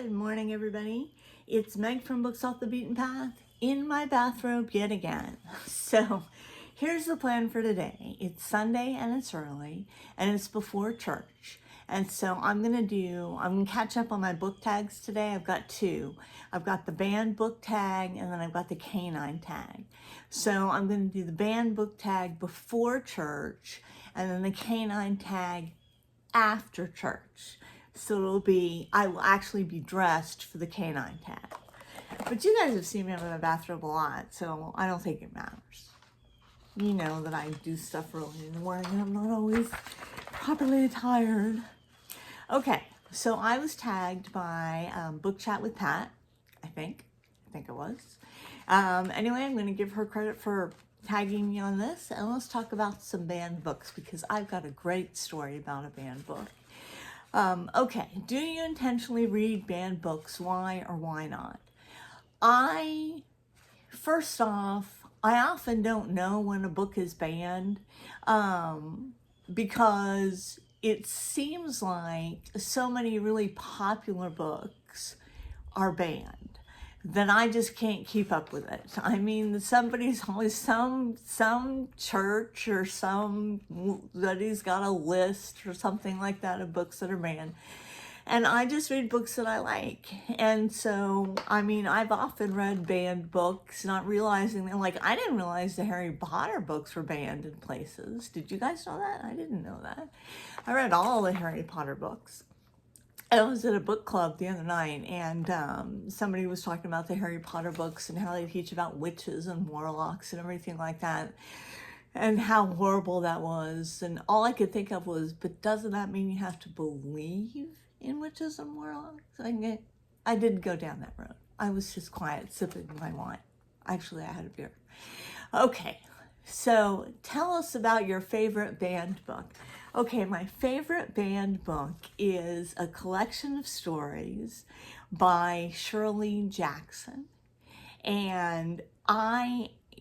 Good morning, everybody. It's Meg from Books Off the Beaten Path in my bathrobe yet again. So here's the plan for today. It's Sunday and it's early and it's before church. And so I'm gonna catch up on my book tags today. I've got two. I've got the banned book tag and then I've got the canine tag. So I'm gonna do the banned book tag before church and then the canine tag after church. So I will actually be dressed for the canine tag. But you guys have seen me in my bathrobe a lot, so I don't think it matters. You know that I do stuff early in the morning and I'm not always properly attired. Okay, so I was tagged by Book Chat with Pat, I think it was. Anyway, I'm going to give her credit for tagging me on this, and let's talk about some banned books because I've got a great story about a banned book. Okay, do you intentionally read banned books? Why or why not? First off, I often don't know when a book is banned because it seems like so many really popular books are banned that I just can't keep up with it. I mean, somebody's always, some church or somebody's got a list or something like that of books that are banned. And I just read books that I like. And so, I mean, I've often read banned books, not realizing that, like, I didn't realize the Harry Potter books were banned in places. Did you guys know that? I didn't know that. I read all the Harry Potter books. I was at a book club the other night, and somebody was talking about the Harry Potter books and how they teach about witches and warlocks and everything like that, and how horrible that was. And all I could think of was, but doesn't that mean you have to believe in witches and warlocks? I didn't go down that road. I was just quiet, sipping my wine. Actually, I had a beer. Okay, so tell us about your favorite banned book. Okay, my favorite banned book is a collection of stories by Shirley Jackson. And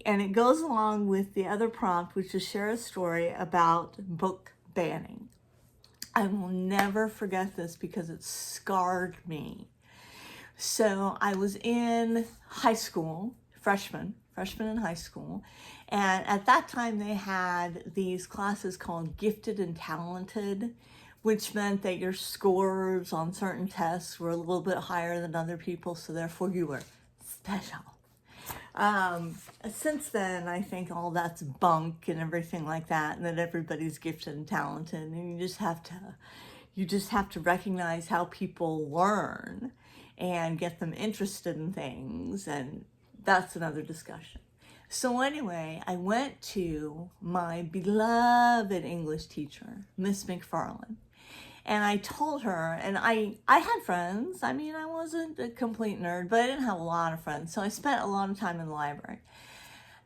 it goes along with the other prompt, which is share a story about book banning. I will never forget this because it scarred me. So I was in high school, freshman in high school, and at that time they had these classes called Gifted and Talented, which meant that your scores on certain tests were a little bit higher than other people, so therefore you were special. Since then, I think all that's bunk and everything like that, and that everybody's gifted and talented, and you just have to recognize how people learn and get them interested in things, and that's another discussion. So anyway, I went to my beloved English teacher, Miss McFarland, and I told her, and I had friends. I mean, I wasn't a complete nerd, but I didn't have a lot of friends, so I spent a lot of time in the library.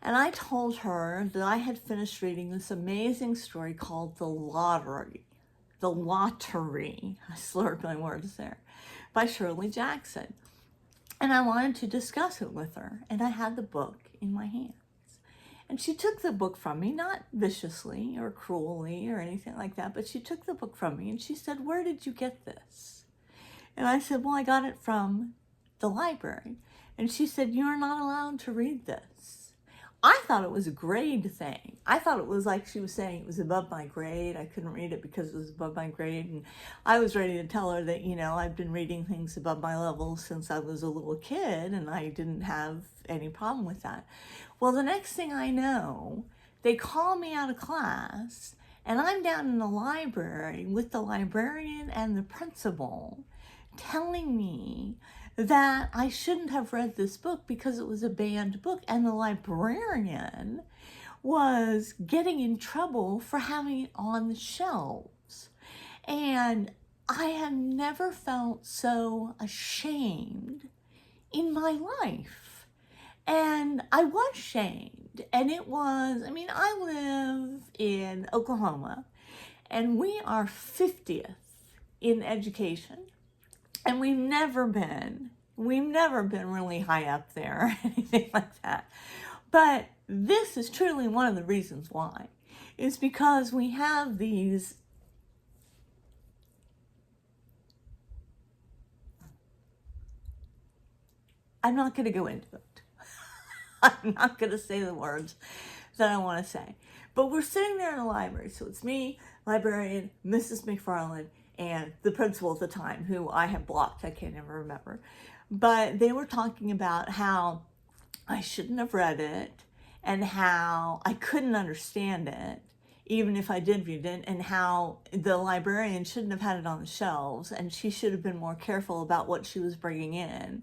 And I told her that I had finished reading this amazing story called The Lottery. I slurred my words there, by Shirley Jackson. And I wanted to discuss it with her, and I had the book in my hands. And she took the book from me, not viciously or cruelly or anything like that, but she took the book from me and she said, "Where did you get this?" And I said, "Well, I got it from the library." And she said, "You're not allowed to read this." I thought it was a grade thing. I thought it was like she was saying it was above my grade. I couldn't read it because it was above my grade. And I was ready to tell her that, you know, I've been reading things above my level since I was a little kid, and I didn't have any problem with that. Well, the next thing I know, they call me out of class, and I'm down in the library with the librarian and the principal telling me that I shouldn't have read this book because it was a banned book, and the librarian was getting in trouble for having it on the shelves. And I have never felt so ashamed in my life. And I was shamed. And it was, I mean, I live in Oklahoma, and we are 50th in education. And we've never been really high up there or anything like that. But this is truly one of the reasons why. Is because we have these I'm not going to go into it. I'm not going to say the words that I want to say. But we're sitting there in the library. So it's me, librarian, Mrs. McFarland, and the principal at the time, who I have blocked. I can't ever remember. But they were talking about how I shouldn't have read it and how I couldn't understand it, even if I did read it, and how the librarian shouldn't have had it on the shelves and she should have been more careful about what she was bringing in.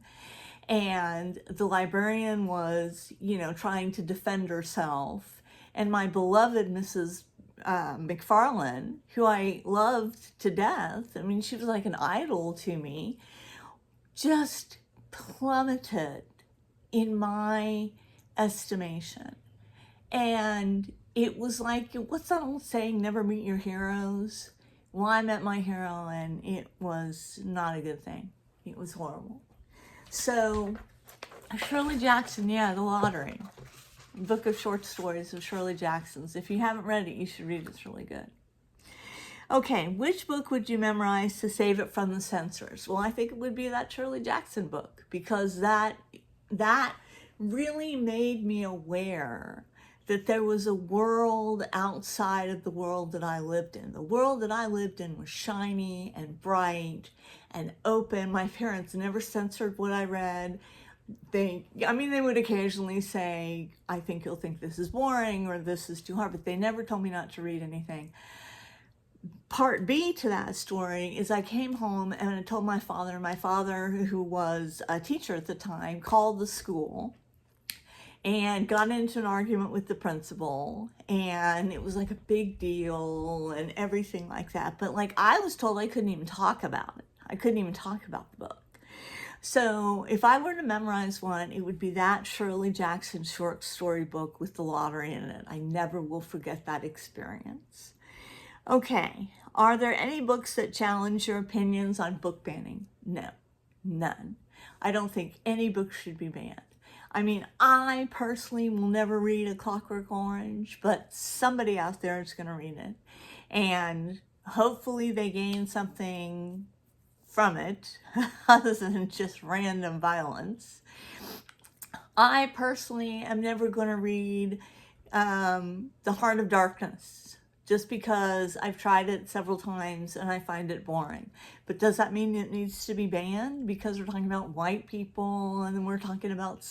And the librarian was, trying to defend herself. And my beloved Mrs. McFarland, who I loved to death, I mean, she was like an idol to me, just plummeted in my estimation. And it was like, what's that old saying, never meet your heroes? Well, I met my hero and it was not a good thing. It was horrible. So Shirley Jackson, The Lottery. Book of short stories of Shirley Jackson's. If you haven't read it, you should read it. It's really good. Okay, which book would you memorize to save it from the censors? Well, I think it would be that Shirley Jackson book, because that really made me aware that there was a world outside of the world that I lived in. The world that I lived in was shiny and bright and open. My parents never censored what I read. They would occasionally say, I think you'll think this is boring or this is too hard, but they never told me not to read anything. Part B to that story is I came home and I told my father, who was a teacher at the time, called the school and got into an argument with the principal, and it was like a big deal and everything like that. But like, I was told I couldn't even talk about it. I couldn't even talk about the book. So if I were to memorize one, it would be that Shirley Jackson short story book with the lottery in it. I never will forget that experience. Okay, are there any books that challenge your opinions on book banning? No, none. I don't think any book should be banned. I mean, I personally will never read A Clockwork Orange, but somebody out there is going to read it. And hopefully they gain something from it other than just random violence. I personally am never going to read The Heart of Darkness, just because I've tried it several times and I find it boring. But does that mean it needs to be banned because we're talking about white people and then we're talking about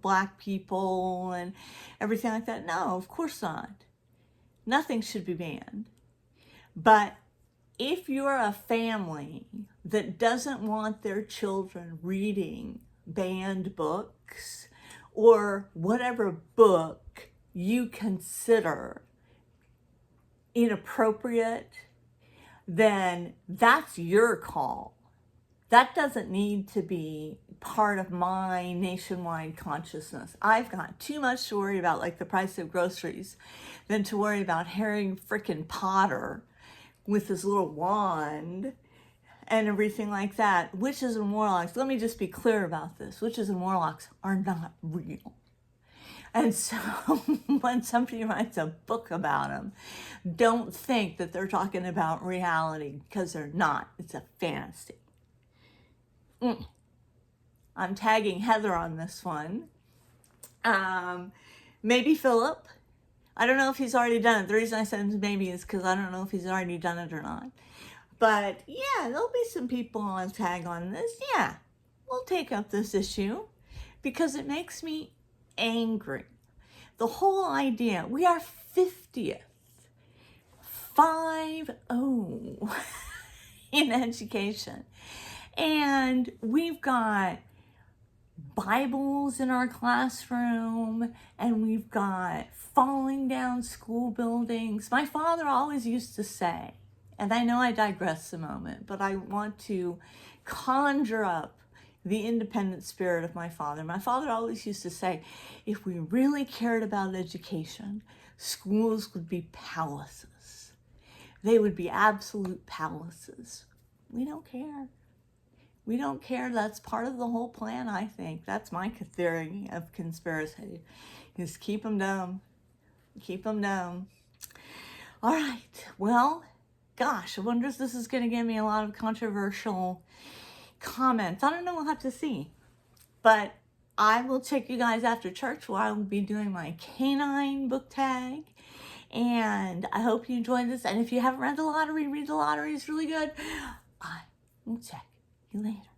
black people and everything like that? No, of course not. Nothing should be banned. But if you're a family that doesn't want their children reading banned books or whatever book you consider inappropriate, then that's your call. That doesn't need to be part of my nationwide consciousness. I've got too much to worry about, like the price of groceries, than to worry about Harry frickin' Potter with his little wand and everything like that. Witches and warlocks, let me just be clear about this. Witches and warlocks are not real. And so when somebody writes a book about them, don't think that they're talking about reality, because they're not. It's a fantasy. I'm tagging Heather on this one. Maybe Philip. I don't know if he's already done it. The reason I said maybe is because I don't know if he's already done it or not. But yeah, there'll be some people on tag on this. Yeah, we'll take up this issue because it makes me angry. The whole idea, we are 50th, 5-0 in education. And we've got Bibles in our classroom, and we've got falling down school buildings. My father always used to say, and I know I digress a moment, but I want to conjure up the independent spirit of my father. My father always used to say, if we really cared about education, schools would be palaces. They would be absolute palaces. We don't care. We don't care. That's part of the whole plan, I think. That's my theory of conspiracy, is keep them dumb. Keep them dumb. All right. Well, gosh, I wonder if this is going to give me a lot of controversial comments. I don't know. We'll have to see. But I will take you guys after church where I will be doing my canine book tag. And I hope you enjoyed this. And if you haven't read The Lottery, read The Lottery. It's really good. I will check you later.